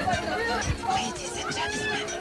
Ladies and gentlemen,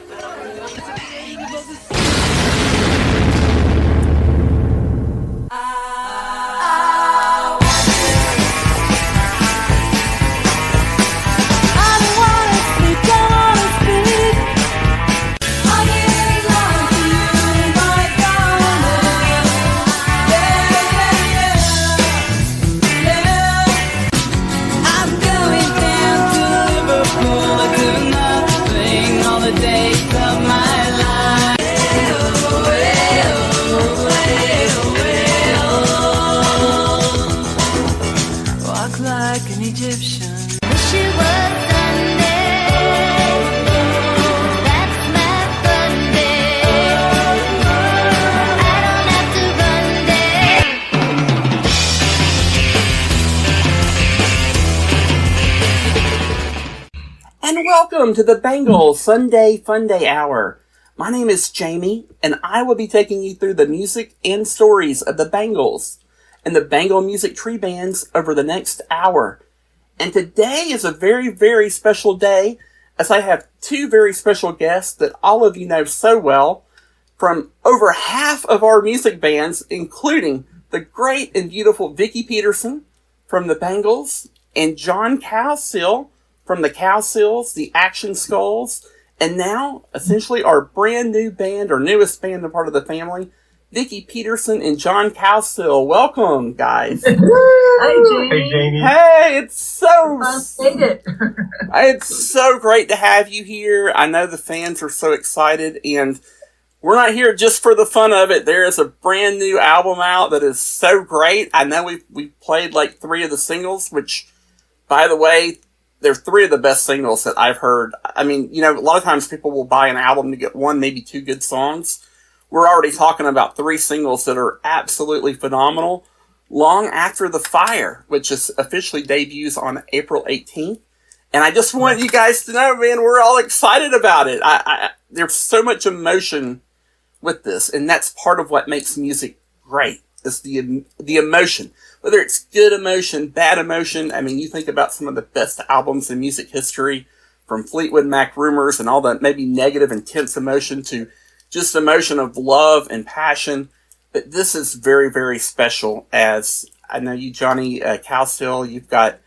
And welcome to the Bangles Sunday Funday Hour. My name is Jamie, and I will be taking you through the music and stories of the Bangles and the Bengal music tree bands over the next hour. And today is a very, very special day, as I have two very special guests that all of you know so well from over half of our music bands, including the great and beautiful Vicki Peterson from the Bangles and John Cowsill from the Cowsills, the Action Skulls, and now, essentially, our brand new band, or newest band, a part of the family, Vicki Peterson and John Cowsill. Welcome, guys. Hi, Jamie. Hey, Jamie. Hey, it's so It's so great to have you here. I know the fans are so excited, and we're not here just for the fun of it. There is a brand new album out that is so great. I know we played like 3 of the singles, which, by the way, they're 3 of the best singles that I've heard. I mean, you know, a lot of times people will buy an album to get 1, maybe 2 good songs. We're already talking about 3 singles that are absolutely phenomenal. Long After the Fire, which is officially debuts on April 18th. And I just want you guys to know, man, we're all excited about it. There's so much emotion with this, and that's part of what makes music great, is the emotion. Whether it's good emotion, bad emotion. I mean, you think about some of the best albums in music history, from Fleetwood Mac Rumors and all that maybe negative, intense emotion to just emotion of love and passion. But this is very, very special, as I know you, Johnny Cowsill, you've got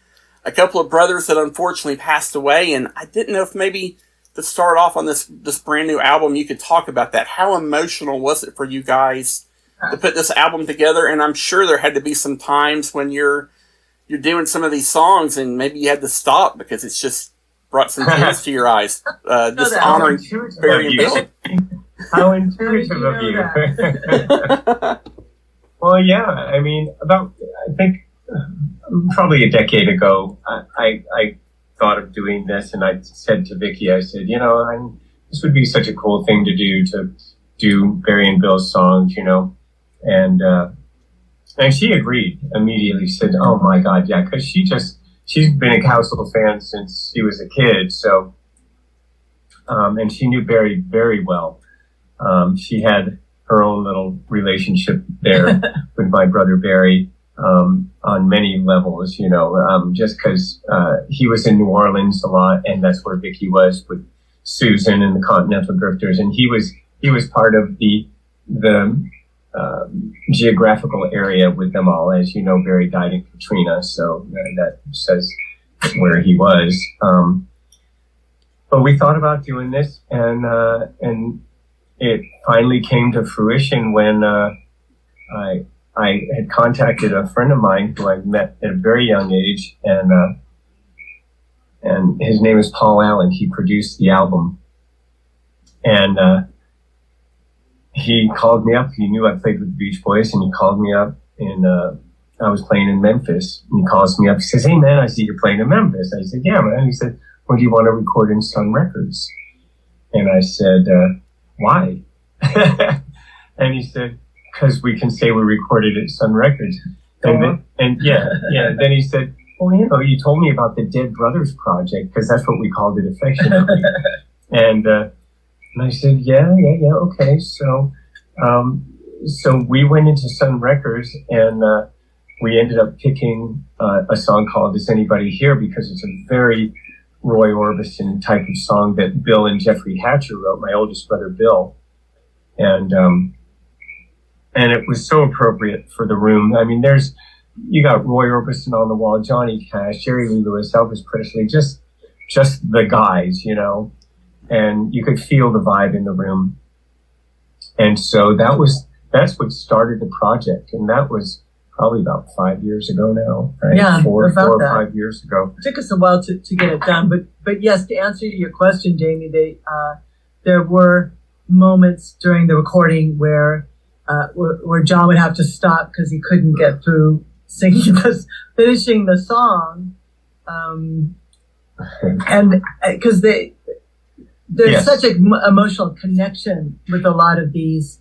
a couple of brothers that unfortunately passed away, and I didn't know if maybe to start off on this brand new album, you could talk about that. How emotional was it for you guys to put this album together? And I'm sure there had to be some times when you're doing some of these songs and maybe you had to stop because it's just brought some tears to your eyes. Just honoring Barry and Bill. How intuitive of you. Well, yeah, I mean, I think probably a decade ago, I thought of doing this, and I said to Vicki, I said, you know, this would be such a cool thing to do Barry and Bill's songs, you know. And she agreed immediately, said, oh my God, yeah, because she's been a Cowsill fan since she was a kid, so, and she knew Barry very well. She had her own little relationship there with my brother Barry, on many levels, you know, just because he was in New Orleans a lot, and that's where Vicki was with Susan and the Continental Drifters, and he was part of the geographical area with them all. As you know, Barry died in Katrina, so that says where he was. But we thought about doing this, and it finally came to fruition when I had contacted a friend of mine who I met at a very young age, and his name is Paul Allen. He produced the album, and he called me up. He knew I played with the Beach Boys, and he called me up, and I was playing in Memphis. And he calls me up. He says, "Hey man, I see you're playing in Memphis." I said, "Yeah, man." He said, "Well, do you want to record in Sun Records?" And I said, "Why?" And he said, "Because we can say we recorded at Sun Records." And then he said, "Well, you know, you told me about the Dead Brothers Project, because that's what we called it affectionately." And I said, yeah, okay. So we went into Sun Records, and we ended up picking a song called "Is Anybody Here?" because it's a very Roy Orbison type of song that Bill and Jeffrey Hatcher wrote, my oldest brother Bill. And it was so appropriate for the room. I mean, you got Roy Orbison on the wall, Johnny Cash, Jerry Lee Lewis, Elvis Presley, just the guys, you know, and you could feel the vibe in the room. And so that's what started the project. And that was probably about 5 years ago now, right? Yeah, four or that. 5 years ago. It took us a while to get it done. But yes, to answer your question, Jamie, there were moments during the recording where John would have to stop because he couldn't get through finishing the song. And because there's such an emotional connection with a lot of these,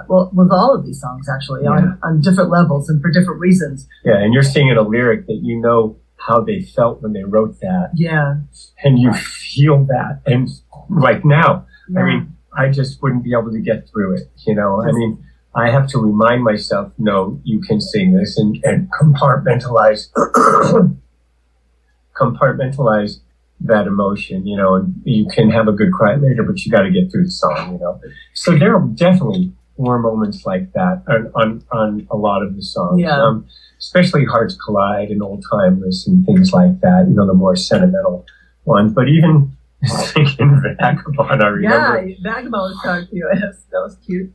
with all of these songs actually, on different levels and for different reasons. Yeah, and you're singing a lyric that you know how they felt when they wrote that. Yeah. And you feel that. And like now, I mean, I just wouldn't be able to get through it, you know? I mean, I have to remind myself, no, you can sing this and compartmentalize that emotion, you know, and you can have a good cry later, but you got to get through the song, you know? So there definitely were moments like that on a lot of the songs, especially Hearts Collide and Old Timeless and things like that, you know, the more sentimental ones, but even singing Vagabond, I remember. Yeah, Vagabond was kind of cute. That was cute.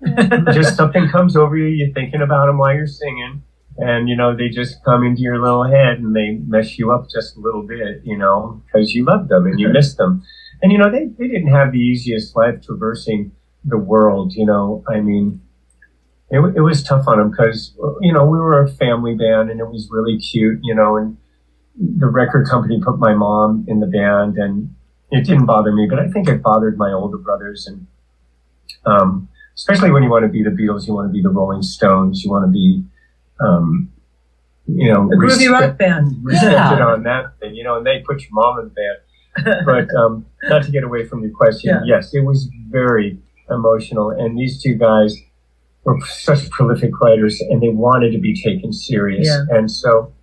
Just something comes over you, you're thinking about them while you're singing, and, you know, they just come into your little head and they mess you up just a little bit, you know, because you love them and you miss them. And, you know, they didn't have the easiest life traversing the world, you know. I mean, it was tough on them because, you know, we were a family band and it was really cute, you know, and the record company put my mom in the band, and it didn't bother me, but I think it bothered my older brothers. And especially when you want to be the Beatles, you want to be the Rolling Stones, you want to be, you know, a groovy rock band. Respected on that thing, you know, and they put your mom in the band. But not to get away from your question, yes, it was very emotional. And these two guys were such prolific writers, and they wanted to be taken serious. Yeah. And so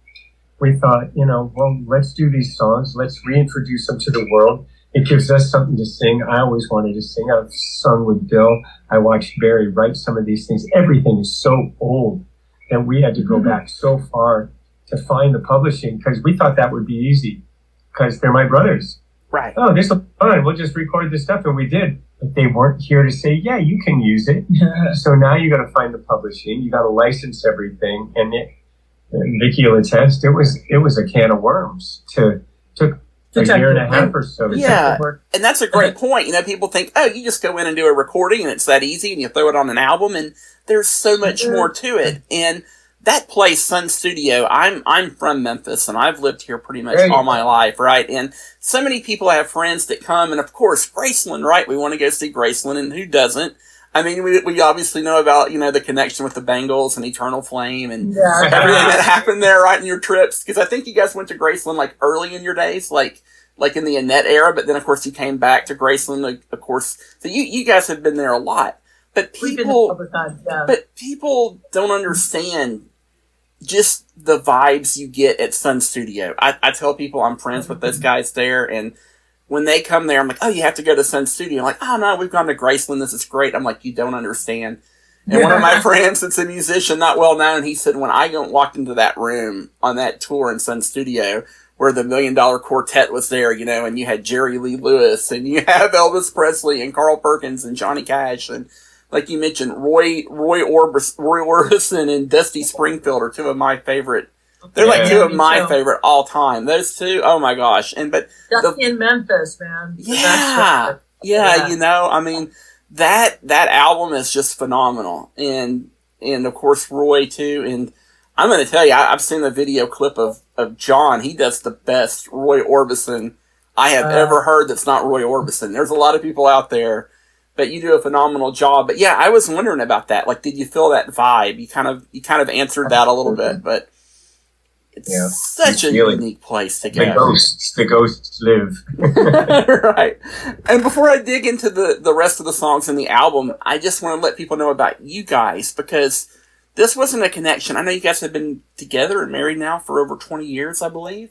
we thought, you know, well, let's do these songs. Let's reintroduce them to the world. It gives us something to sing. I always wanted to sing. I've sung with Bill. I watched Barry write some of these things. Everything is so old that we had to go back so far to find the publishing, because we thought that would be easy because they're my brothers. Right. Oh, this will be fun. We'll just record this stuff. And we did. But they weren't here to say, yeah, you can use it. So now you got to find the publishing. You got to license everything. And Vicki will attest, it was a can of worms. Took a year and a half or so. Yeah, and that's a great point. You know, people think, oh, you just go in and do a recording and it's that easy and you throw it on an album, and there's so much more to it. And that place, Sun Studio, I'm from Memphis and I've lived here pretty much all my life, right? And so many people have friends that come, and of course, Graceland, right? We want to go see Graceland, and who doesn't? I mean, we obviously know about, you know, the connection with the Bangles and Eternal Flame and everything that happened there, right, in your trips. Because I think you guys went to Graceland, like, early in your days, like in the Annette era. But then, of course, you came back to Graceland, like, of course. So you guys have been there a lot. But people don't understand just the vibes you get at Sun Studio. I tell people I'm friends with those guys there, and when they come there, I'm like, oh, you have to go to Sun Studio. I'm like, oh, no, we've gone to Graceland. This is great. I'm like, you don't understand. And one of my friends that's a musician, not well known, he said, when I walked into that room on that tour in Sun Studio, where the $1 Million Quartet was there, you know, and you had Jerry Lee Lewis, and you have Elvis Presley, and Carl Perkins, and Johnny Cash, and like you mentioned, Roy Orbison and Dusty Springfield are two of my favorite. They're like two of my favorite all time. Those two, oh my gosh! But Dusty in Memphis, man. Yeah, you know, I mean, that album is just phenomenal, and of course Roy too. And I'm going to tell you, I've seen the video clip of John. He does the best Roy Orbison I have ever heard. That's not Roy Orbison. There's a lot of people out there, but you do a phenomenal job. But yeah, I was wondering about that. Like, did you feel that vibe? You kind of answered that a little bit, but. It's such a unique place to go. The ghosts live. Right. And before I dig into the rest of the songs in the album, I just want to let people know about you guys, because this wasn't a connection. I know you guys have been together and married now for over 20 years, I believe.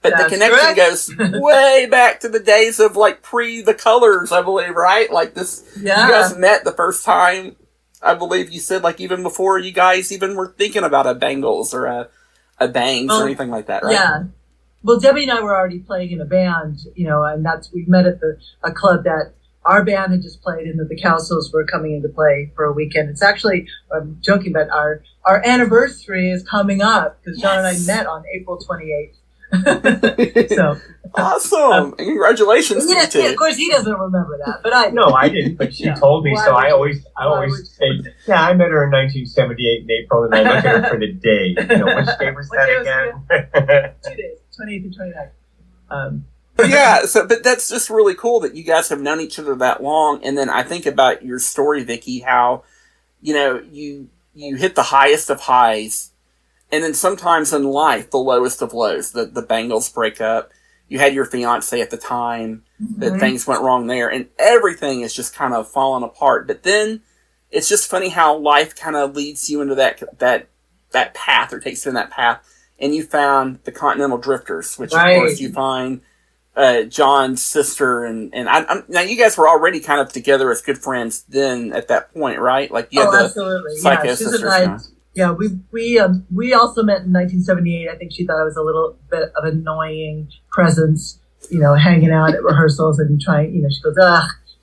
But the connection goes way back to the days of like the Colors, I believe, right? Like this, Yeah. you guys met the first time. I believe you said like even before you guys even were thinking about a Bangles or a Bangs or anything like that, right? Yeah. Well, Debbie and I were already playing in a band, and we met at a club that our band had just played and that the Cowsills were coming into play for a weekend. It's actually, I'm joking, but our anniversary is coming up because John and I met on April 28th. So awesome! Congratulations to you two. Of course, he doesn't remember that, but I. No, I didn't. But she told me, so I always say, yeah, I met her in 1978 in April, and I look at her for the day. Which day was that again? 2 days, 28th and 29th. Yeah, but that's just really cool that you guys have known each other that long. And then I think about your story, Vicki, how you hit the highest of highs. And then sometimes in life, the lowest of lows, the Bangles break up. You had your fiance at the time, that things went wrong there, and everything is just kind of falling apart. But then it's just funny how life kind of leads you into that path, or takes you in that path. And you found the Continental Drifters, which of course you find John's sister, and now you guys were already kind of together as good friends then at that point, right? Like you had the absolutely. Psycho sisters. Yeah, we also met in 1978. I think she thought I was a little bit of an annoying presence, hanging out at rehearsals and trying, she goes,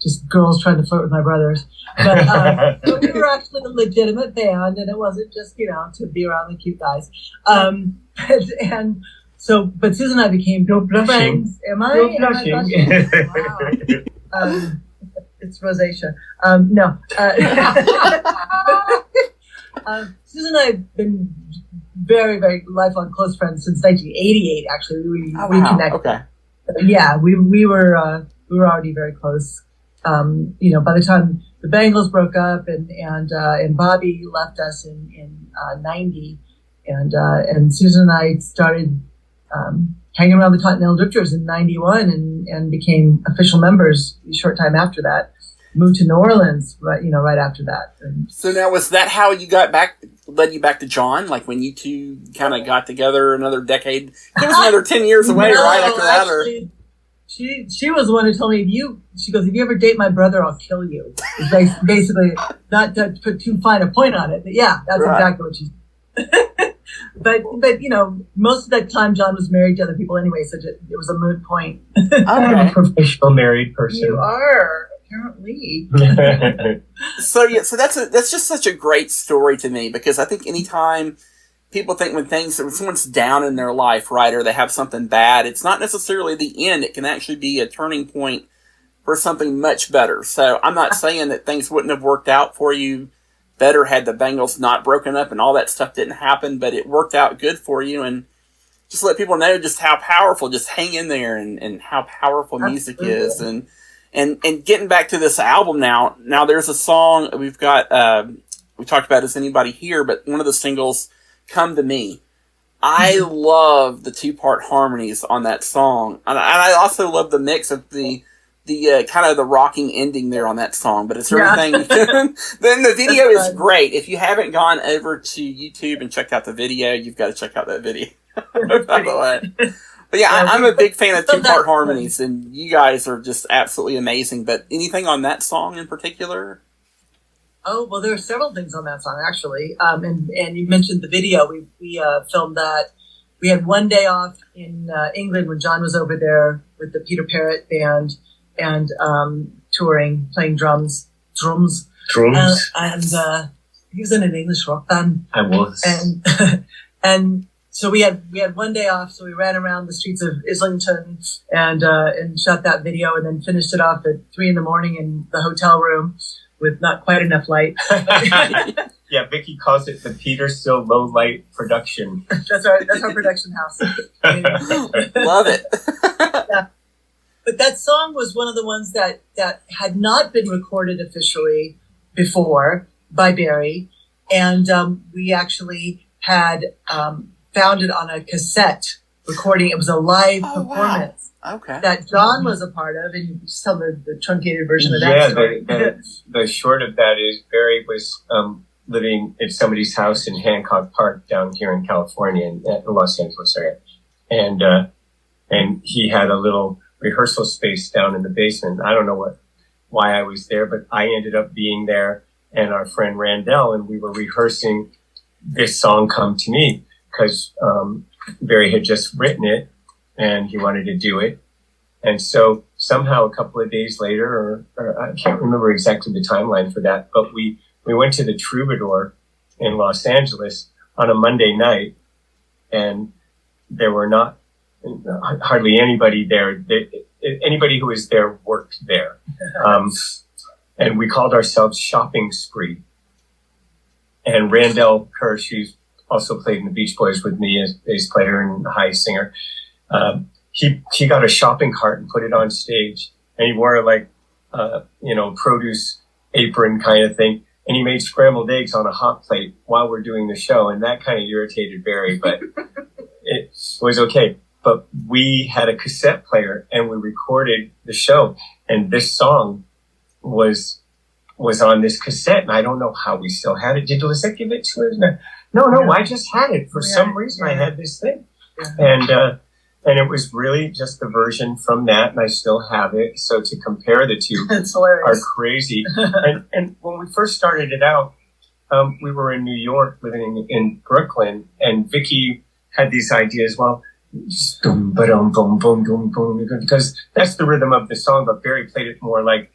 just girls trying to flirt with my brothers. But we were actually a legitimate band, and it wasn't just, to be around the cute guys. But Susan and I became friends. Am I? You're blushing. Wow. It's rosacea. No. Susan and I have been very, very lifelong close friends since 1988. Actually, we connected. Okay. Yeah, we were already very close. By the time the Bangles broke up and Bobby left us in 90, and Susan and I started hanging around the Continental Drifters in 91 and became official members a short time after that. Moved to New Orleans, right after that. And so now, was that how you led you back to John? Like when you two kind of got together another decade? It was another 10 years away, right after that? Actually, she was the one who told me, she goes, if you ever date my brother, I'll kill you. Basically, not to put too fine a point on it, but yeah, that's exactly what she said. But most of that time John was married to other people anyway, so it was a moot point. I'm a professional married person. You are. Apparently. So that's just such a great story to me, because I think anytime people think when someone's down in their life, right, or they have something bad, it's not necessarily the end. It can actually be a turning point for something much better. So I'm not saying that things wouldn't have worked out for you better had the Bangles not broken up and all that stuff didn't happen, but it worked out good for you. And just let people know just how powerful, just hang in there, and how powerful music is. And getting back to this album now there's a song we've got, we talked about Is Anybody Here, but one of the singles, Come to Me. I love the 2-part harmonies on that song. And I also love the mix of the kind of the rocking ending there on that song, but it's everything. Then the video is great. If you haven't gone over to YouTube and checked out the video, you've got to check out that video. By the way. But yeah, I'm a big fan of 2-part harmonies, and you guys are just absolutely amazing. But anything on that song in particular? Oh, well, there are several things on that song, actually. And you mentioned the video. We filmed that. We had one day off in England when John was over there with the Peter Parrott band and touring, playing drums. And he was in an English rock band. I was. And so we had one day off, so we ran around the streets of Islington and shot that video, and then finished it off at 3 a.m. in the hotel room with not quite enough light. Yeah, Vicki calls it the Peterson low light production. That's our production house. Love it. Yeah. But that song was one of the ones that had not been recorded officially before by Barry, and we actually had found it on a cassette recording. It was a live performance that John was a part of, and you just tell the truncated version of that story. The short of that is Barry was living at somebody's house in Hancock Park down here in California, in the Los Angeles area. And and he had a little rehearsal space down in the basement. I don't know why I was there, but I ended up being there, and our friend Randell, and we were rehearsing this song, Come to Me, because Barry had just written it and he wanted to do it. And so somehow a couple of days later, or I can't remember exactly the timeline for that, but we went to the Troubadour in Los Angeles on a Monday night, and there were not hardly anybody there. Anybody who was there worked there. And we called ourselves Shopping Spree. And Randell Kirsch, who's also played in the Beach Boys with me as bass player and high singer, he got a shopping cart and put it on stage, and he wore like produce apron kind of thing, and he made scrambled eggs on a hot plate while we're doing the show, and that kind of irritated Barry, but it was okay. But we had a cassette player, and we recorded the show, and this song was on this cassette, and I don't know how we still had it. Did Lizette give it to us? No, I just had it. For some reason, I had this thing. Yeah. And it was really just the version from that, and I still have it. So to compare the two are crazy. and when we first started it out, we were in New York, living in Brooklyn, and Vicki had these ideas. Well, just boom, ba-dum, boom, boom, boom, boom, because that's the rhythm of the song. But Barry played it more like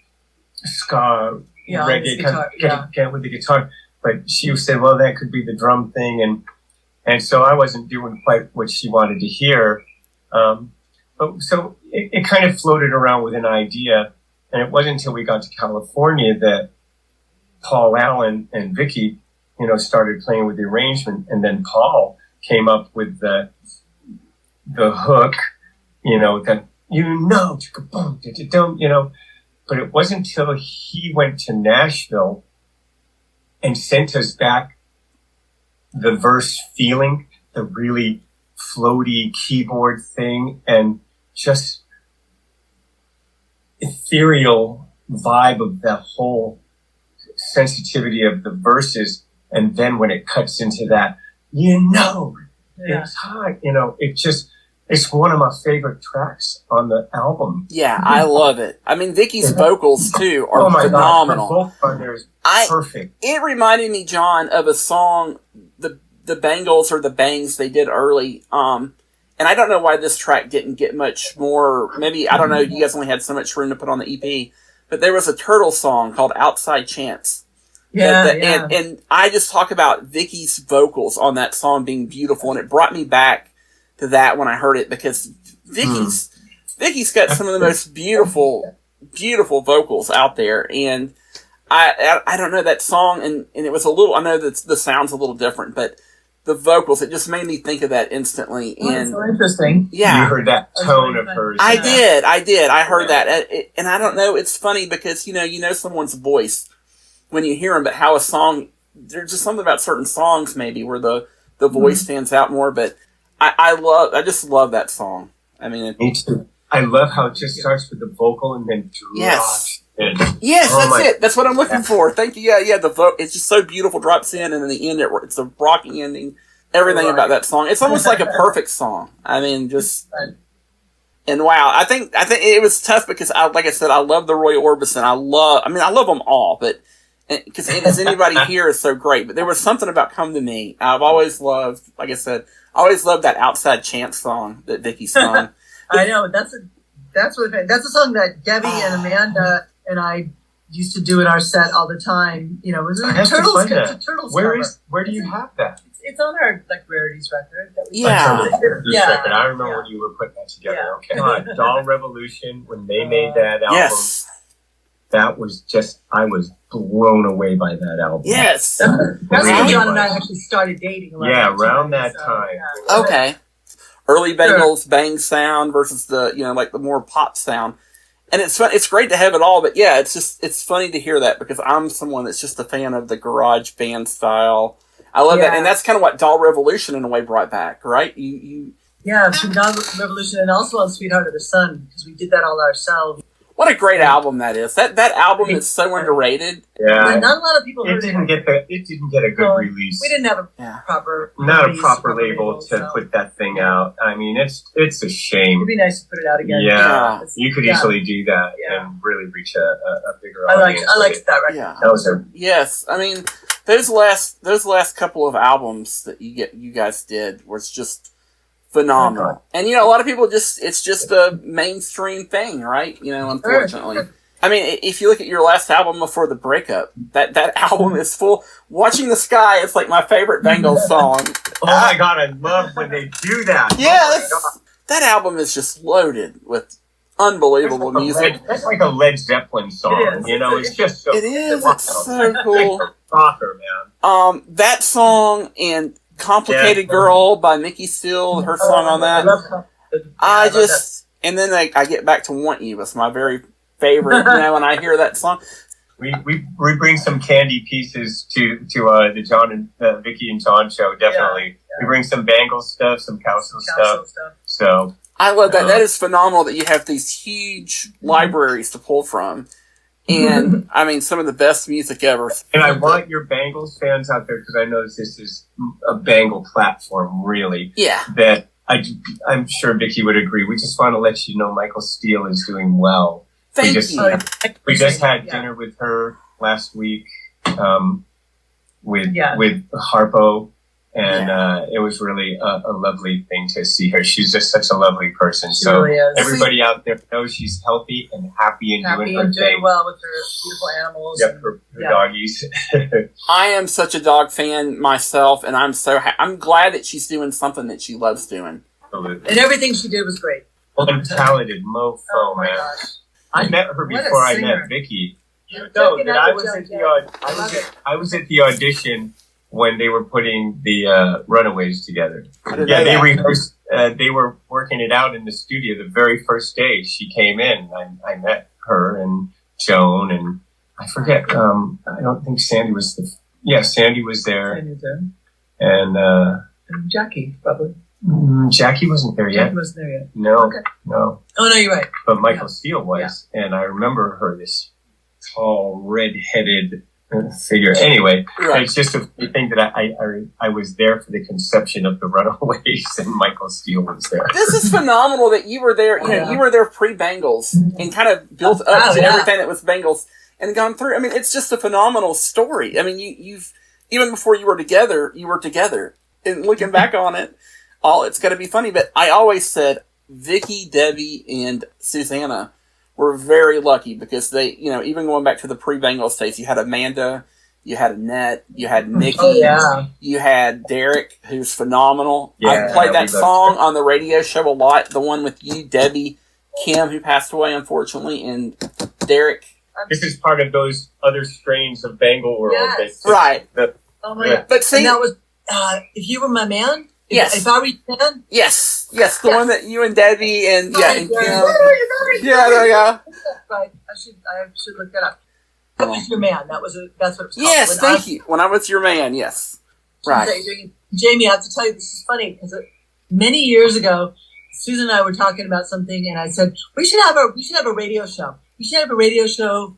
ska, reggae, kind of with the guitar. But she said, well, that could be the drum thing, and so I wasn't doing quite what she wanted to hear. But so it kind of floated around with an idea, and it wasn't until we got to California that Paul Allen and Vicki, started playing with the arrangement, and then Paul came up with the hook, that but it wasn't until he went to Nashville and sent us back the verse feeling, the really floaty keyboard thing, and just ethereal vibe of the whole sensitivity of the verses. And then when it cuts into that, it's hot, it's one of my favorite tracks on the album. Yeah, I love it. I mean, Vicki's vocals too are phenomenal. God, her vocal on there is perfect. It reminded me, John, of a song, the Bangles or the Bangs they did early. And I don't know why this track didn't get much more. Maybe, I don't know, you guys only had so much room to put on the EP. But there was a Turtle song called Outside Chance. And I just talk about Vicki's vocals on that song being beautiful, and it brought me back to that when I heard it, because Vicki's got some of the most beautiful vocals out there, and I don't know, that song, and it was a little, I know that the sound's a little different, but the vocals, it just made me think of that instantly. And so interesting. Yeah. You heard that tone of hers. I did. I heard that. And I don't know, it's funny because, you know someone's voice when you hear them, but how a song, there's just something about certain songs maybe where the voice stands out more, but I just love that song. I mean, me too. I love how it just starts with the vocal and then drops in. Yes, that's it. That's what I'm looking for. Thank you. Yeah. The it's just so beautiful. Drops in, and in the end, it's a rocking ending. Everything about that song. It's almost like a perfect song. I mean, and wow. I think it was tough because like I said, I love the Roy Orbison. I love them all, but because anybody here is so great. But there was something about Come to Me. I've always loved, like I said, I always loved that Outside Chance song that Vicki sung. I know, that's a song that Debbie and Amanda and I used to do in our set all the time. It was a Turtles where do you have that? It's on our Rarities record. Record. I remember when you were putting that together. Yeah. Okay. Doll Revolution, when they made that album. Yes. That was I was blown away by that album. Yes. That's when John and I actually started dating. Around that time. Yeah. Okay. Early Bangles bang sound versus the, the more pop sound. And it's fun. It's great to have it all, but yeah, it's funny to hear that because I'm someone that's just a fan of the garage band style. I love that. And that's kind of what Doll Revolution in a way brought back, right? Yeah, Doll Revolution, and also on Sweetheart of the Sun, because we did that all ourselves. What a great album that is. That album is so underrated. Yeah, not a lot of people. It didn't get a good release. We didn't have a proper label to put that thing out. I mean, it's a shame. It'd be nice to put it out again. Yeah. You could easily do that and really reach a bigger audience. I liked that record. Yeah. That was yes. I mean, those last couple of albums that you guys did was just phenomenal. And a lot of people it's just a mainstream thing, right? Unfortunately. Sure. I mean, if you look at your last album before the breakup, that album is full. Watching the Sky is like my favorite Bangles song. Oh my God, I love when they do that. Yes. That album is just loaded with unbelievable music. That's like a Led Zeppelin song. It's just so. It is. It's so cool. Rocker, man. That song and "Complicated Girl" by Vicki Peterson, her song on that. And then I get back to "Want You." It's my very favorite. When I hear that song. We bring some candy pieces to the John and Vicki and John show. Definitely, we bring some Bangles stuff, some Cowsill stuff. So I love that. That is phenomenal that you have these huge libraries to pull from, and I mean some of the best music ever. And I want your Bangles fans out there, because I know this is a Bangle platform, really. Yeah. That I'm sure Vicki would agree. We just want to let you know Michael Steele is doing well. Thank you. We just had dinner with her last week, with Harpo, and it was really a lovely thing to see her. She's just such a lovely person. She really is. Everybody out there knows she's healthy and happy and doing her thing. Doing well with her beautiful animals. Yep, her doggies. I am such a dog fan myself, and I'm glad that she's doing something that she loves doing. Absolutely. And everything she did was great. Untalented mofo, man. Gosh. I met her before I met Vicki. I was at the audition when they were putting the Runaways together. Yeah, they rehearsed. They were working it out in the studio the very first day she came in. I met her and Joan, and I forget. I don't think Sandy was Sandy was there. Sandy was there. And Jackie, probably. Jackie wasn't there yet. Jackie wasn't there yet. No, okay. No. Oh, no, you're right. But Michael Steele was, and I remember her, this tall, red-headed figure. Anyway, it's just a thing that I was there for the conception of the Runaways, and Michael Steele was there. This is phenomenal that you were there. You were there pre-Bangles and kind of built up to everything that was Bangles and gone through. I mean, it's just a phenomenal story. I mean, you've even before you were together, and looking back on it. It's got to be funny, but I always said Vicki, Debbie, and Susanna were very lucky because they, even going back to the pre-Bangles days, you had Amanda, you had Annette, you had Nikki, you had Derek, who's phenomenal. Yeah, I played that song on the radio show a lot, the one with you, Debbie, Kim, who passed away, unfortunately, and Derek. This is part of those other strains of Bangle world. Yes. Right. Oh my God. But see, and that was, If You Were My Man? Yes. If I Were Your Man? Yes, the one that you and Debbie and and Kim. Yeah, there you go. Right. I should look that up. That was your man. That's what it was called. Yes, thank you. When I Was Your Man, yes. Right. Jamie, I have to tell you, this is funny because many years ago, Susan and I were talking about something, and I said we should have a radio show. We should have a radio show.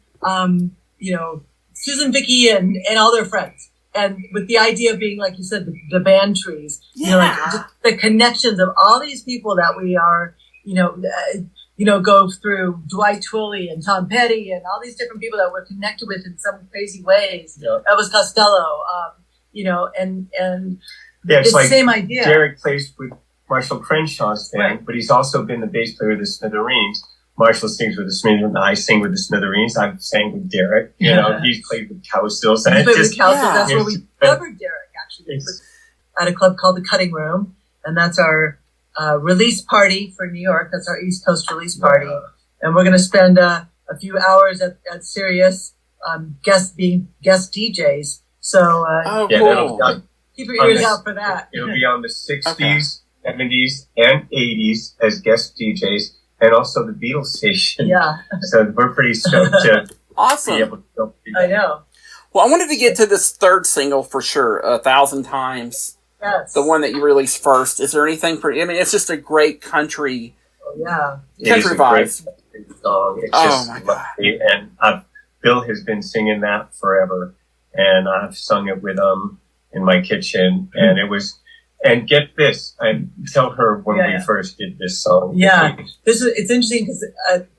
Susan, Vicki, and all their friends. And with the idea of being, like you said, the band trees, just the connections of all these people that we are, go through Dwight Twilley and Tom Petty and all these different people that we're connected with in some crazy ways. Yeah. Elvis Costello, and it's like the same idea. Derek plays with Marshall Crenshaw's band, but he's also been the bass player of the Smithereens. Marshall sings with the Smithereens, I sing with the Smithereens. I've sang with Derek. He's played with Cowsill. That's where we discovered Derek, actually. At a club called the Cutting Room. And that's our release party for New York. That's our East Coast release party. And we're going to spend a few hours at Sirius guest DJs. So cool. Keep your ears out for that. It'll be on the 60s, 70s, and 80s as guest DJs. And also the Beatles station. Yeah. So we're pretty stoked to awesome. be able to do that. I know. Well, I wanted to get to this third single for sure, 1,000 Times. Yes. The one that you released first. Is there anything it's just a great country. Oh, yeah. Country vibes. song. It's Oh just my God. lovely. And Bill has been singing that forever. And I've sung it with him in my kitchen. And it was, and get this, I tell her when we first did this song. Yeah, it's interesting because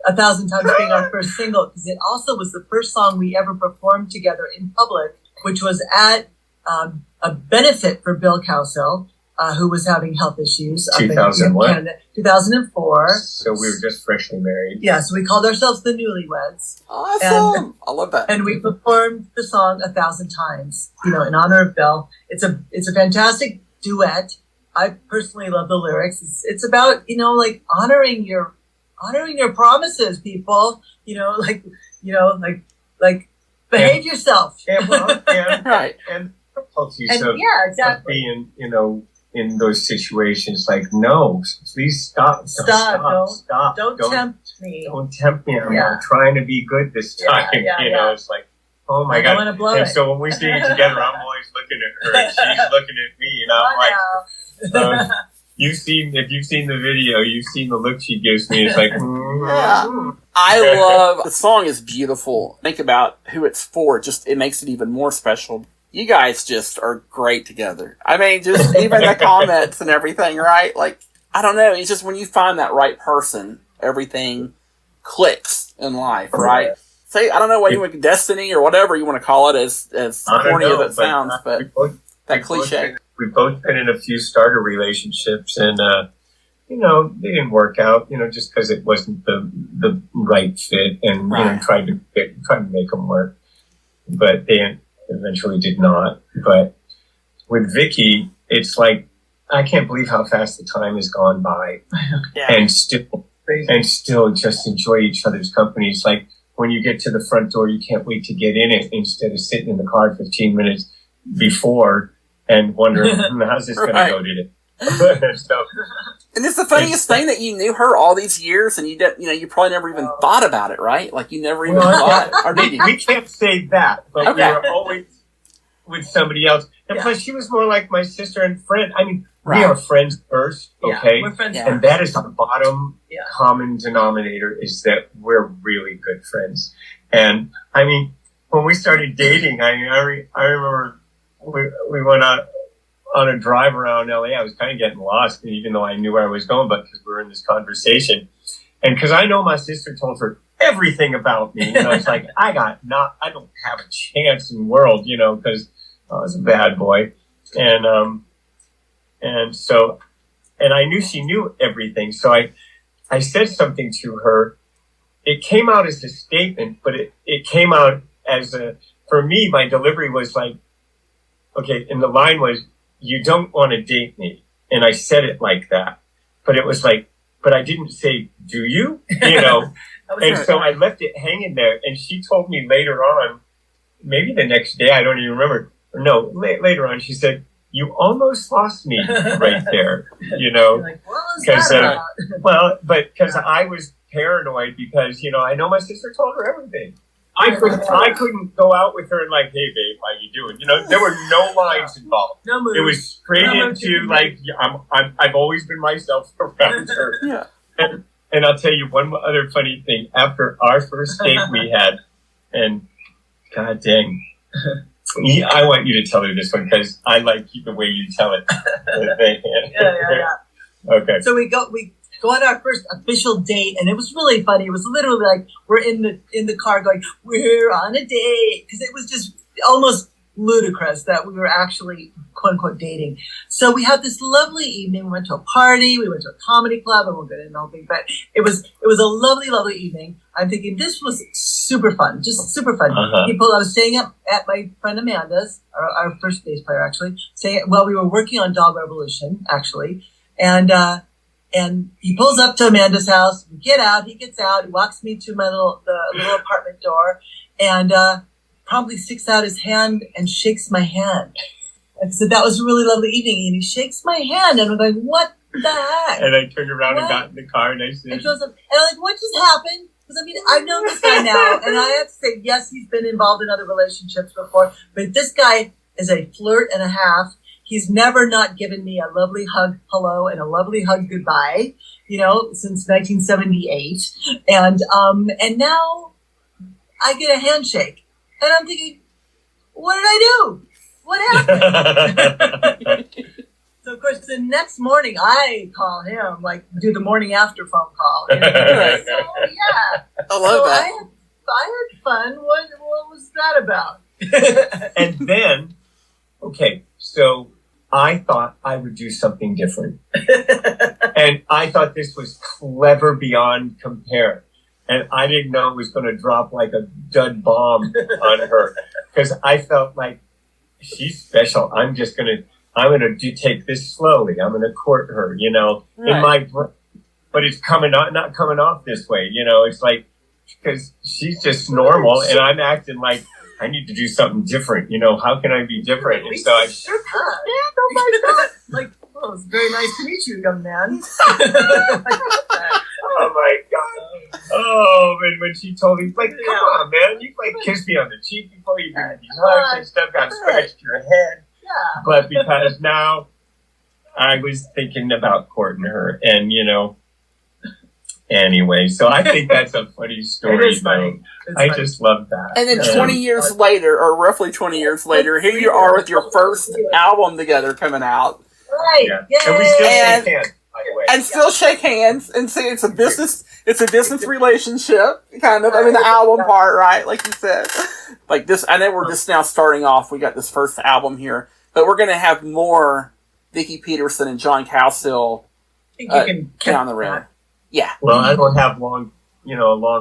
1,000 Times being our first single, because it also was the first song we ever performed together in public, which was at a benefit for Bill Cowsill, who was having health issues up in Canada, 2004. So we were just freshly married. Yeah, so we called ourselves the Newlyweds. Awesome! I love that. And we performed the song 1,000 times, in honor of Bill. It's a fantastic duet. I personally love the lyrics. It's about, like honoring your promises, people. Behave yourself. And right. And difficulties of being, in those situations, like, no, please stop. Don't tempt me. Don't tempt me. I'm trying to be good this time. It's like, oh my God. And so when we sing it together, I'm always looking at her and she's looking at me, and I'm like, if you've seen the video, you've seen the look she gives me. It's like, I love the song is beautiful. Think about who it's for. Just it makes it even more special. You guys just are great together. I mean, just even the comments and everything, right? Like, I don't know. It's just when you find that right person, everything clicks in life, right? Say, I don't know what you want, destiny or whatever you want to call it, as corny as it sounds, but that cliche. We've both been in a few starter relationships, and they didn't work out. Just because it wasn't the right fit, and tried to make them work, but they eventually did not. But with Vicki, it's like I can't believe how fast the time has gone by, and still just enjoy each other's company. It's like when you get to the front door, you can't wait to get in it instead of sitting in the car 15 minutes before and wondering how's this going to go today. And it's the funniest thing that you knew her all these years, and you probably never even thought about it, right? Like you never even thought, or did you? We can't say that, but we were always with somebody else. And plus, she was more like my sister and friend. I mean, we are friends first, okay? We're friends and that is the bottom common denominator, is that we're really good friends. And I mean, when we started dating, I remember we went on a drive around LA. I was kind of getting lost, even though I knew where I was going, but because we were in this conversation. And because I know my sister told her everything about me, it's like, I don't have a chance in the world, because I was a bad boy. And I knew she knew everything. So I said something to her. It came out as a statement, but it came out as for me, my delivery was like, okay, and the line was, you don't want to date me. And I said it like that. But it was like, but I didn't say, do you? And so I left it hanging there. And she told me later on, maybe the next day, I don't even remember. No, later on, she said, you almost lost me right there, Like, because I was paranoid because, I know my sister told her everything. I couldn't go out with her and like, hey babe, how you doing? There were no lines involved. No moves. It was straight into like, I've always been myself around her. Yeah. And I'll tell you one other funny thing. After our first date we had, and god dang, I want you to tell her this one because I like the way you tell it. Yeah. Okay. So we go on our first official date, and it was really funny. It was literally like we're in the car going, we're on a date, because it was just almost ludicrous that we were actually quote unquote dating. So we had this lovely evening. We went to a party, we went to a comedy club, and we'll get into the whole thing, but it was a lovely, lovely evening. I'm thinking this was super fun, just super fun. I was staying up at my friend Amanda's, our first bass player actually, we were working on Dog Revolution actually, and he pulls up to Amanda's house. We get out. He gets out. He walks me to the little apartment door, and promptly sticks out his hand and shakes my hand. And said that was a really lovely evening. And he shakes my hand, and I'm like, "What the heck?" And I turned around and got in the car, and I said, and I'm like, "What just happened?" Because I mean, I've known this guy now, and I have to say, yes, he's been involved in other relationships before, but this guy is a flirt and a half. He's never not given me a lovely hug hello and a lovely hug goodbye, since 1978. And now I get a handshake. And I'm thinking, what did I do? What happened? So, of course, the next morning I call him, do the morning after phone call. So, yeah. I love that. I had fun. What was that about? And then, okay, so I thought I would do something different. And I thought this was clever beyond compare. And I didn't know it was going to drop like a dud bomb on her. Because I felt like she's special. I'm going to take this slowly. I'm going to court her, Right. But it's not coming off this way. It's like, because she's just normal and I'm acting like I need to do something different. How can I be different? And so I shook her. Oh my God. It's very nice to meet you, young man. Oh my God. Oh, and when she told me, come on, man, you kissed me on the cheek before you did these hugs and stuff, got scratched your head. Yeah. But because now I was thinking about courting her and, anyway, so I think that's a funny story. It is funny. I just love that. And then 20 years later, or roughly 20 years later, here you are with your first album together coming out. Right. Yeah. And we still shake hands, by the way. And still shake hands and say it's a business relationship, kind of. I mean, the album part, right? Like you said. Like this, I know we're just now starting off. We got this first album here, but we're going to have more Vicki Peterson and John Cowsill down the road. Yeah. Well, I don't have a long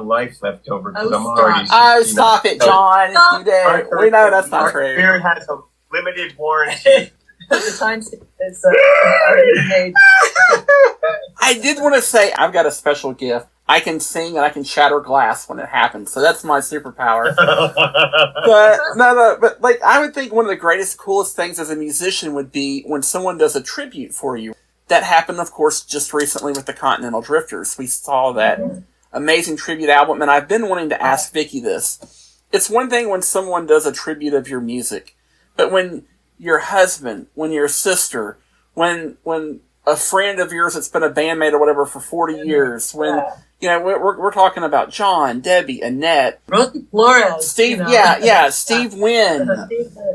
life left over because I'm already. Stop it, John. You did. We know that's not true. Our beer has a limited warranty. The time is made. I did want to say I've got a special gift. I can sing and I can shatter glass when it happens, so that's my superpower. But I would think one of the greatest, coolest things as a musician would be when someone does a tribute for you. That happened, of course, just recently with the Continental Drifters. We saw that amazing tribute album, and I've been wanting to ask Vicki this. It's one thing when someone does a tribute of your music, but when your husband, when your sister, when a friend of yours that's been a bandmate or whatever for 40 years, when, we're talking about John, Debbie, Annette, Rosie Flores, Steve, Steve Wynn.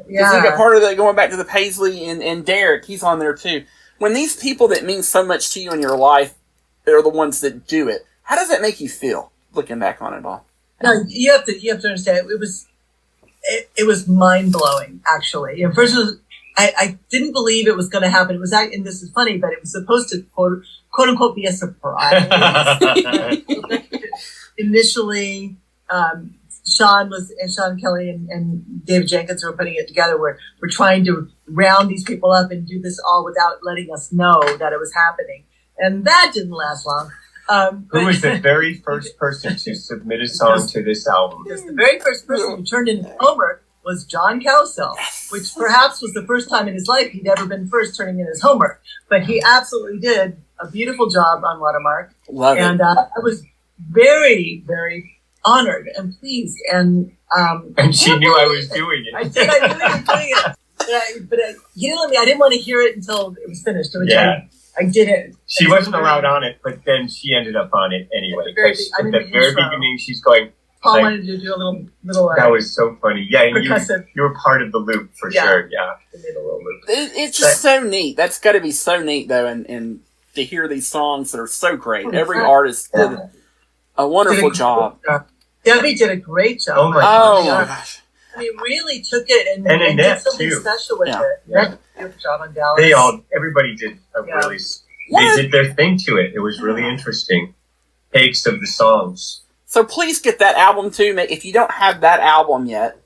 Yeah. He got part of the, going back to the Paisley and Derek, he's on there too. When these people that mean so much to you in your life are the ones that do it, how does that make you feel, looking back on it all? No, you have to understand, it was mind-blowing, actually. And first, I didn't believe it was going to happen. It was, and this is funny, but it was supposed to, quote unquote, be a surprise. Initially, Sean Kelly and David Jenkins were putting it together. We're trying to round these people up and do this all without letting us know that it was happening. And that didn't last long. Who was the very first person to submit a song to this album? Because the very first person who turned in homework was John Cowsill, which perhaps was the first time in his life he'd ever been first turning in his homework. But he absolutely did a beautiful job on Watermark. Love it. And I was very, very honored and pleased. And she knew I was doing it. I knew he was doing it. But he didn't let me, I didn't want to hear it until it was finished. Which I did it. She wasn't allowed on it, but then she ended up on it anyway. At the very beginning, she's going. Paul wanted to do a little. That was so funny. Yeah, you were part of the loop for sure. Yeah, they made a little loop. It's just so neat. That's got to be so neat, though, and to hear these songs that are so great. Every artist did a wonderful job. Debbie did a great job. Oh my gosh. I mean, really took it and Annette, did something too. special with it. Yeah. Did a beautiful job on Dallas. Everybody did a really. They did their thing to it. It was really interesting. Takes of the songs. So please get that album too. If you don't have that album yet,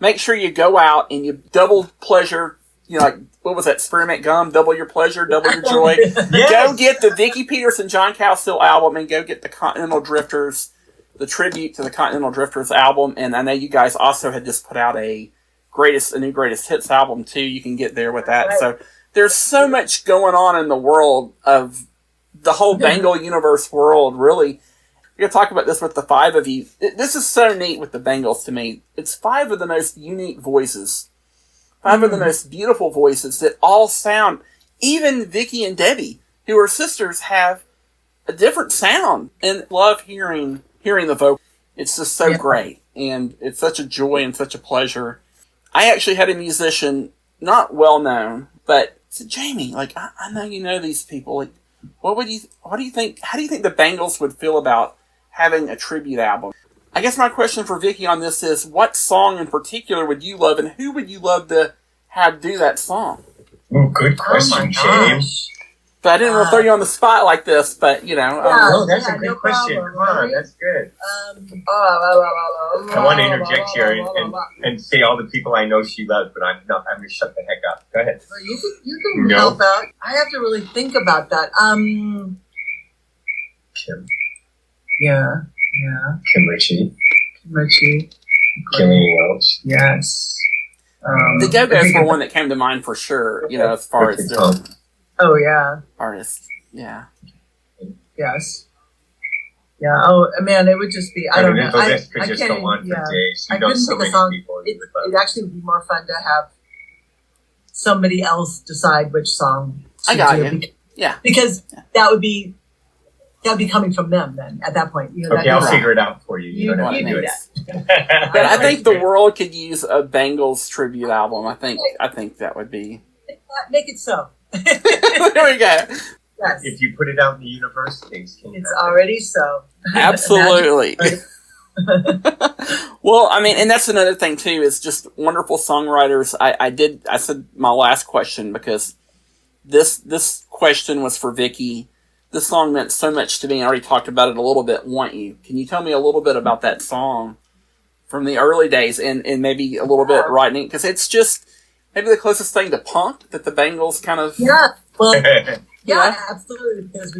make sure you go out and you double pleasure. What was that? Spearmint gum. Double your pleasure, double your joy. Yes. Go get the Vicki Peterson, John Cowsill album, and go get the Continental Drifters, the tribute to the Continental Drifters album. And I know you guys also had just put out a new greatest hits album too. You can get there with that. Right. So there's so much going on in the world of the whole Bangle universe world, really. We're going to talk about this with the five of you. This is so neat with the Bangles to me. It's five of the most unique voices 5 of the most beautiful voices that all sound, even Vicki and Debbie, who are sisters, have a different sound, and love hearing the vocal. It's just so great, and it's such a joy and such a pleasure. I actually had a musician, not well known, but said, Jamie, like, I know you know these people. Like, what do you think? How do you think the Bangles would feel about having a tribute album? I guess my question for Vicki on this is, what song in particular would you love, and who would you love to have do that song? Oh, good question, James. But I didn't want to throw you on the spot like this, but, you know. No, that's a good question. Problem, Come on, that's good. I want to interject here and say all the people I know she loves, but I'm going to shut the heck up. Go ahead. Well, you can help out. I have to really think about that. Kim. Yeah. Kim Ritchie. Great. Welch. Yes. The Go-Go's were one that came to mind for sure, you know, as far as the Oh, yeah. artists. Yeah. Yes. Yeah. Oh, man, it would just be, I don't know. The list could just go on for days. I couldn't pick a song. It actually would be more fun to have somebody else decide which song to I got do. you. Yeah. Because that would be coming from them then, at that point. You know, Okay, I'll figure it out for you. You don't have to do it. But I think the world could use a Bangles tribute album. I think that would be... Make it so. There we go. Yes. If you put it out in the universe, things can It's already so. Absolutely. Well, I mean, and that's another thing too, is just wonderful songwriters. I said my last question because this question was for Vicki. This song meant so much to me. I already talked about it a little bit. Want You? Can you tell me a little bit about that song from the early days and maybe a little bit right now? Because it's just maybe the closest thing to punk that the Bangles kind of... Yeah, well, yeah, absolutely, because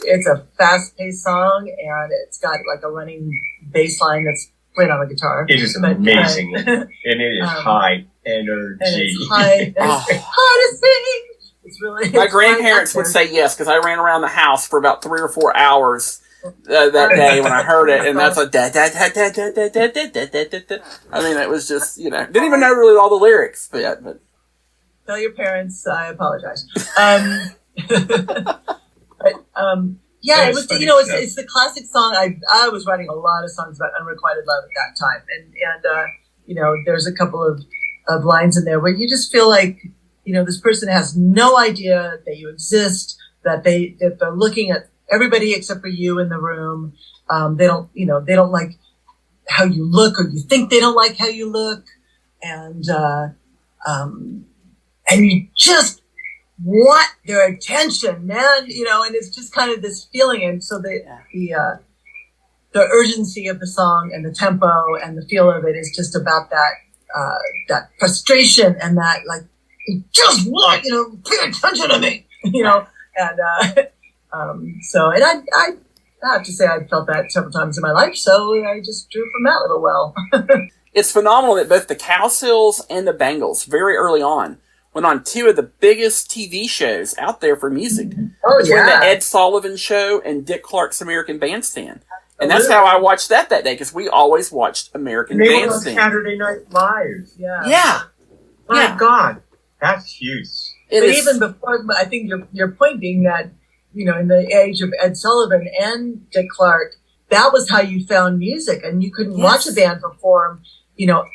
it's a fast-paced song, and it's got like a running bass line that's played on a guitar. It is amazing, and it is high energy. And it's high, hard to sing. It's really... My grandparents would say yes, because I ran around the house for about 3 or 4 hours that day when I heard it, and that's a da da da da da da da da da da da. I mean, it was just, you know, didn't even know really all the lyrics yet, but tell your parents I apologize. Yeah, it was. You know, it's the classic song. I was writing a lot of songs about unrequited love at that time, and you know, there's a couple of lines in there where you just feel like, you know, this person has no idea that you exist, that they're looking at everybody except for you in the room. They don't like how you look, or you think they don't like how you look. And you just want their attention, man, you know, and it's just kind of this feeling. And so the urgency of the song and the tempo and the feel of it is just about that frustration and that, like, you just want, you know, pay attention to me, you know. And I have to say I felt that several times in my life, so I just drew from that little well. It's phenomenal that both the Cowsills and the Bangles, very early on, went on 2 of the biggest TV shows out there for music. Oh, between yeah. the Ed Sullivan Show and Dick Clark's American Bandstand. And that's how I watched that day, because we always watched American Bandstand. They were on Saturday Night Live. Yeah. My God, that's huge. But even before, I think your point being that, you know, in the age of Ed Sullivan and Dick Clark, that was how you found music, and you couldn't watch a band perform, you know,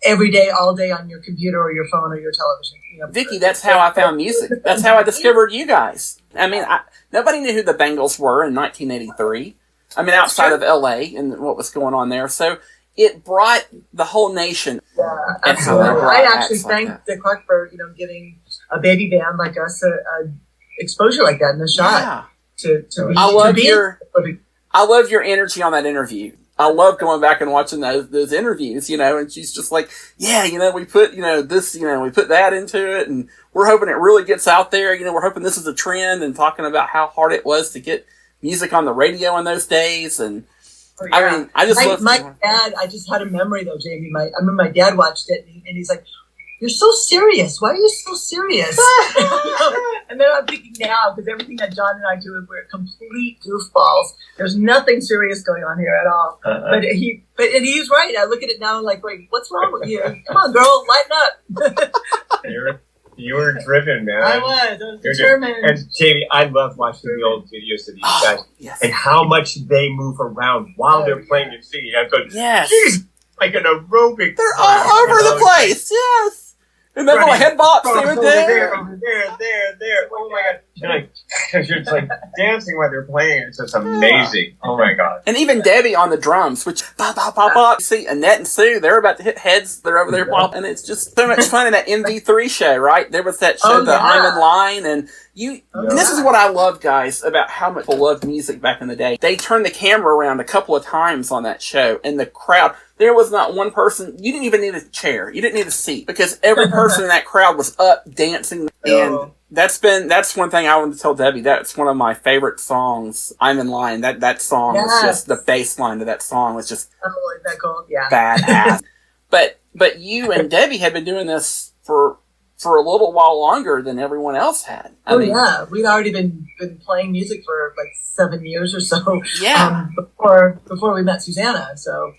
every day, all day on your computer or your phone or your television. You know, Vicki, that's how I found music. That's how I discovered you guys. I mean, nobody knew who the Bangles were in 1983. I mean, outside of LA and what was going on there. So it brought the whole nation. Yeah, absolutely. I actually thank Dick Clark for, you know, giving a baby band like us a exposure like that in the shot. Yeah. I love your energy on that interview. I love going back and watching those interviews, you know, and she's just like, yeah, you know, we put, you know, this, you know, we put that into it, and we're hoping it really gets out there. You know, we're hoping this is a trend, and talking about how hard it was to get music on the radio in those days. And I mean, I just love my dad. I just had a memory though, Jamie. I remember my dad watched it, and he's like, "You're so serious. Why are you so serious?" And then I'm thinking now, because everything that John and I do, we're complete goofballs. There's nothing serious going on here at all. But he's right. I look at it now and like, wait, what's wrong with you? Come on, girl, lighten up. You were driven, man. I was determined. And Jamie, I love watching the old videos of these guys yes. and how much they move around while they're playing and singing. I go, yes. Geez, like an aerobic. They're all over the place. Yes. And that little head bops over there. there. Oh my God. You're just like dancing while they're playing. It's just amazing. Oh my God. And even Debbie on the drums, which pop, pop, pop, pop. See, Annette and Sue, they're about to hit heads. They're over there popping. And it's just so much fun in that MV3 show, right? There was that show, I'm in Line. And and this is what I love, guys, about how much people loved music back in the day. They turned the camera around a couple of times on that show, and the crowd, there was not one person, you didn't even need a chair, you didn't need a seat, because every person in that crowd was up, dancing, and that's one thing I wanted to tell Debbie, that's one of my favorite songs, I'm in Line. That song was just, the bass line to that song was just badass. But you and Debbie had been doing this for a little while longer than everyone else had. I mean, we'd already been playing music for like 7 years or so. Yeah. Before we met Susanna. So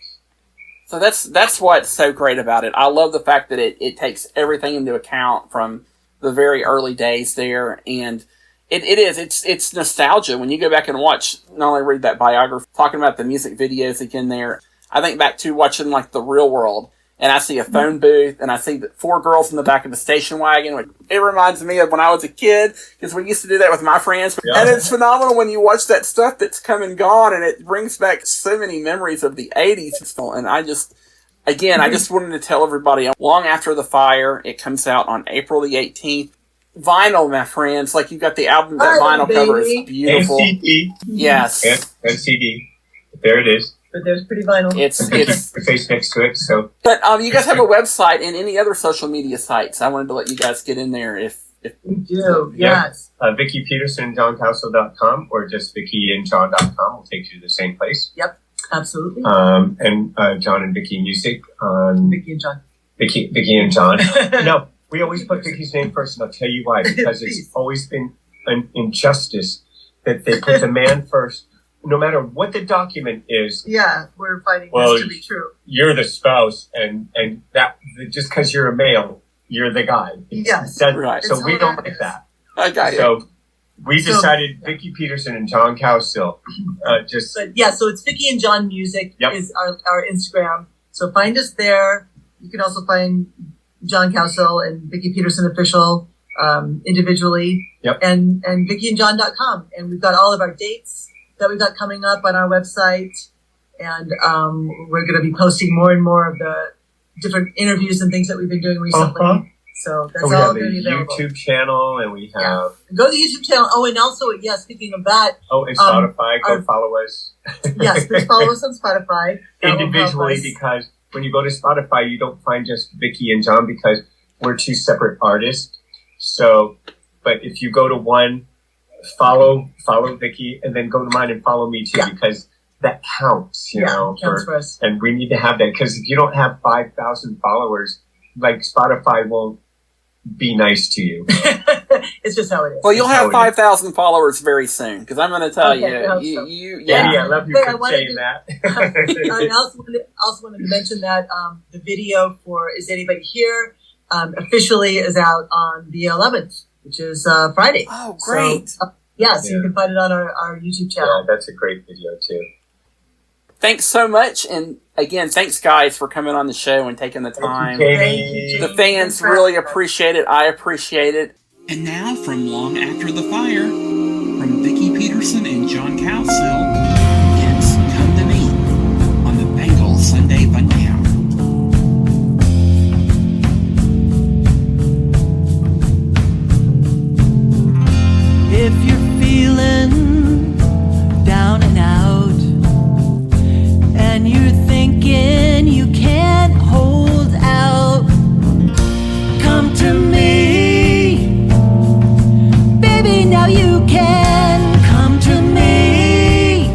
that's what's so great about it. I love the fact that it takes everything into account from the very early days there, and it's nostalgia when you go back and watch. Not only read that biography, talking about the music videos again. There, I think back to watching like The Real World. And I see a phone booth, and I see the 4 girls in the back of the station wagon. It reminds me of when I was a kid, because we used to do that with my friends. Yeah. And it's phenomenal when you watch that stuff that's come and gone, and it brings back so many memories of the 80s. And I just wanted to tell everybody, long after the fire, it comes out on April the 18th. Vinyl, my friends, like you got the album, that vinyl cover is beautiful. And CD. Yes. And CD. There it is. But there's pretty vinyl. It's the face next to it. So, but you guys have a website and any other social media sites. I wanted to let you guys get in there if we do. Yes. Vicki Peterson and JohnCowsill.com or just VickiandJohn.com will take you to the same place. Yep, absolutely. And John and Vicki Music on Vicki and John. Vicki and John. No, we always put Vicki's name first, and I'll tell you why. Because it's always been an injustice that they put the man first. No matter what the document is. Yeah, we're finding this to be true. You're the spouse, and that just because you're a male, you're the guy. Yes. Right. So we don't like that. I got it. So we decided Vicki Peterson and John Cowsill. So it's Vicki and John Music is our Instagram. So find us there. You can also find John Cowsill and Vicki Peterson Official individually. Yep. And VickiandJohn.com. And we've got all of our dates that we've got coming up on our website, and we're going to be posting more and more of the different interviews and things that we've been doing recently. So that's all going to be available. We have a YouTube channel, and we have... Go to the YouTube channel. Oh, and also, speaking of that... Oh, and Spotify. Go follow us. Yes, please follow us on Spotify. Individually, because when you go to Spotify, you don't find just Vicki and John because we're 2 separate artists. So, but if you go to one... Follow Vicki, and then go to mine and follow me too, because that counts, you know. Counts for us. And we need to have that, because if you don't have 5,000 followers, like Spotify won't be nice to you. It's just how it is. Well, you'll have 5,000 followers very soon, because I'm going to tell you, I love you for saying that. I also wanted to mention that the video for Is Anybody Here officially is out on the 11th. Which is Friday. Oh, great. So, so you can find it on our YouTube channel. Yeah, that's a great video, too. Thanks so much. And again, thanks, guys, for coming on the show and taking the time. Thank you, the fans really appreciate it. I appreciate it. And now, from Long After the Fire, from Vicki Peterson and John Cowsill, it's Come to Me on the Bangles Sunday Funday Hour. If you're feeling down and out, and you're thinking you can't hold out, come to me, baby, now you can come to me.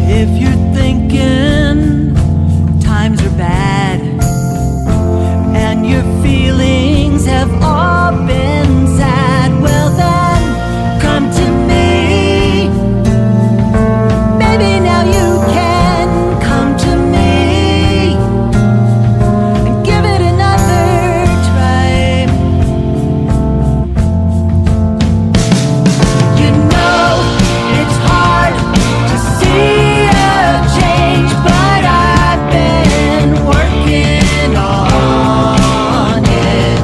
If you're thinking times are bad and your feelings have all been sad, well then come to me. Baby, now you can come to me and give it another try. You know it's hard to see a change, but I've been working on it.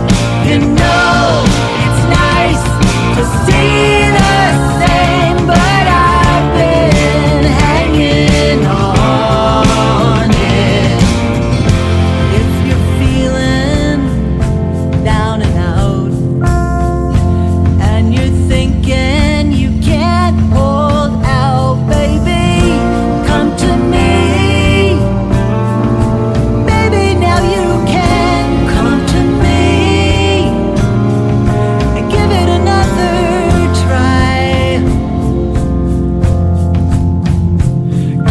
You know it's nice to see the same, but I've been hanging on it. If you're feeling down and out and you're thinking you can't hold out, baby, come to me. Baby, now you can come to me and give it another try.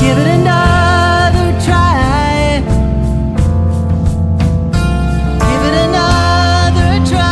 Give it another try. Give it another try.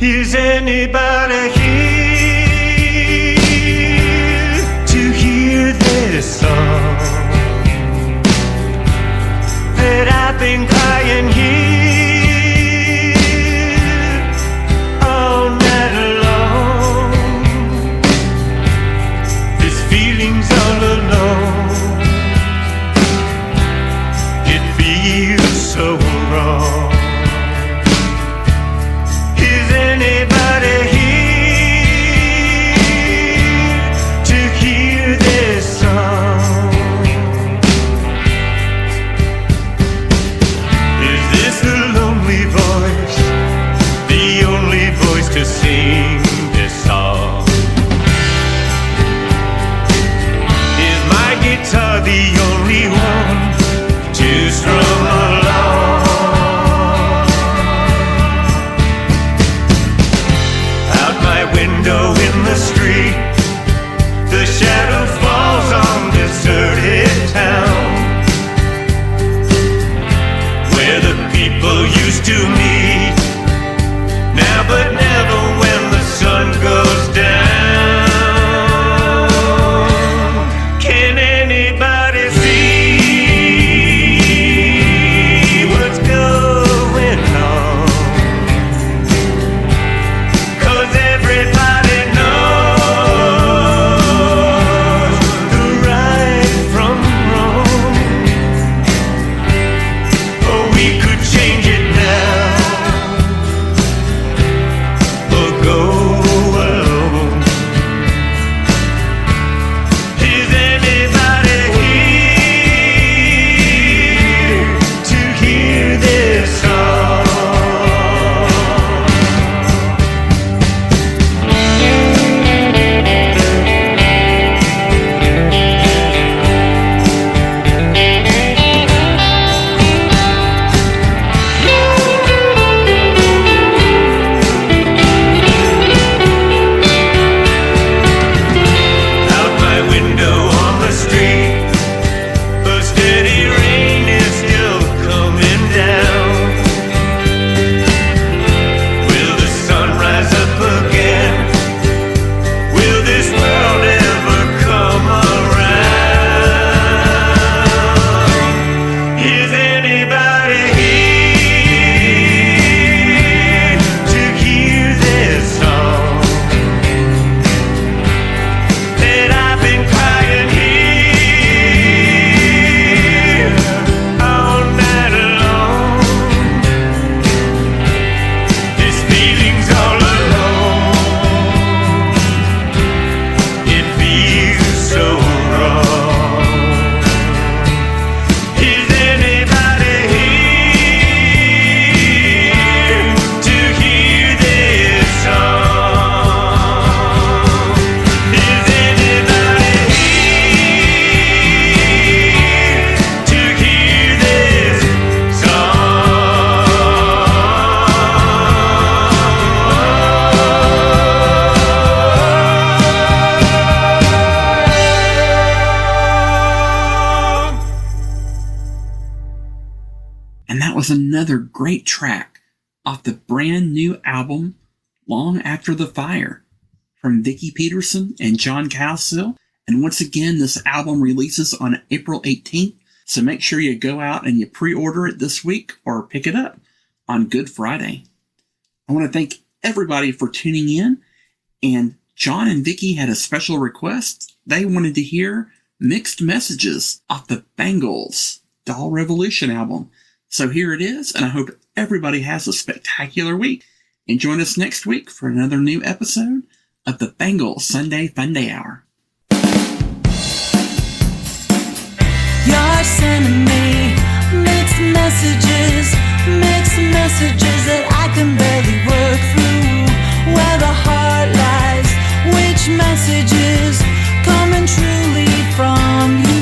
Is anybody here to hear this song that I've been crying here all night long? This feeling's all alone. It feels so wrong. Is anybody here to hear this song? Is this the lonely voice, the only voice to sing this song? Is my guitar the only one to strum along? Window in the street, the shadow falls on deserted town, where the people used to meet, now but never when the sun goes down. Can anybody see what's going on? 'Cause everybody knows was another great track off the brand new album, Long After the Fire, from Vicki Peterson and John Cowsill. And once again, this album releases on April 18th, so make sure you go out and you pre-order it this week or pick it up on Good Friday. I want to thank everybody for tuning in, and John and Vicki had a special request. They wanted to hear Mixed Messages off the Bangles Doll Revolution album. So here it is, and I hope everybody has a spectacular week. And join us next week for another new episode of the Bangles Sunday Funday Hour. You're sending me mixed messages that I can barely work through. Where the heart lies, which messages coming truly from you?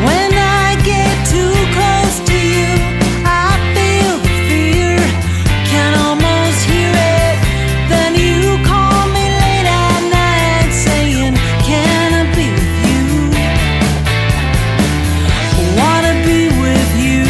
When I get too close to you, I feel the fear, can almost hear it. Then you call me late at night saying, can I be with you? Wanna be with you.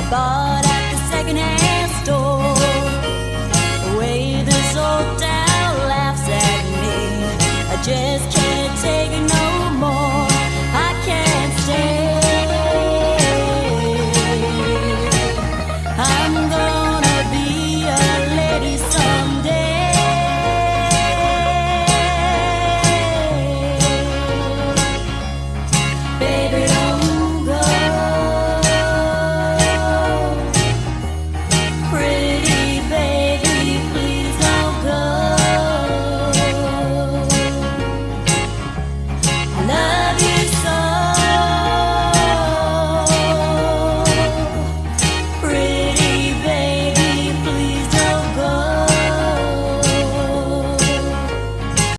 bought at the secondhand